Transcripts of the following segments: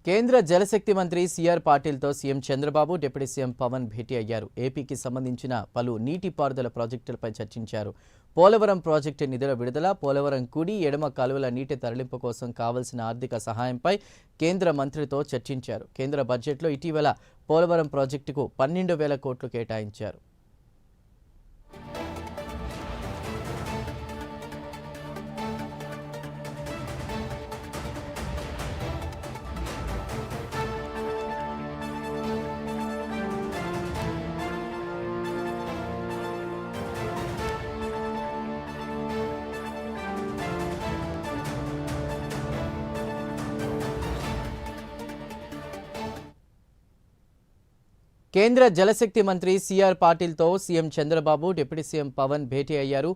కేంద్ర జలశక్తి మంత్రి సిఆర్ పాటిల్తో CM Chandrababu deputy CM Pawan భేటీ అయ్యారు. ఏపీకి సంబంధించిన పలు నీటిపారుదల ప్రాజెక్టులపై చర్చించారు. పోలవరం ప్రాజెక్టు నిధుల విడుదల, పోలవరం కుడి ఎడమ కాలువల నీటి తరలింపు కోసం కావాల్సిన ఆర్థిక సహాయంపై కేంద్ర మంత్రితో చర్చించారు. కేంద్ర బడ్జెట్లో ఇటీవల పోలవరం ప్రాజెక్టుకు 12,000 కోట్లు కేటాయించారు. కేంద్ర జలశక్తి మంత్రి సిఆర్ పాటిల్తో CM Chandrababu deputy CM Pawan భేటీ అయ్యారు.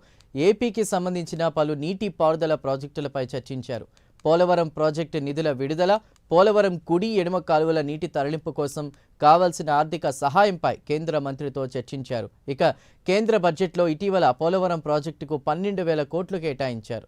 ఏపీకి సంబంధించిన పలు నీటిపారుదల ప్రాజెక్టులపై చర్చించారు. పోలవరం ప్రాజెక్టు నిధుల విడుదల, పోలవరం కుడి ఎడమ కాలువల నీటి తరలింపు కోసం కావాల్సిన ఆర్థిక సహాయంపై కేంద్ర మంత్రితో చర్చించారు. ఇక కేంద్ర బడ్జెట్లో ఇటీవల పోలవరం ప్రాజెక్టుకు 12,000 కోట్లు కేటాయించారు.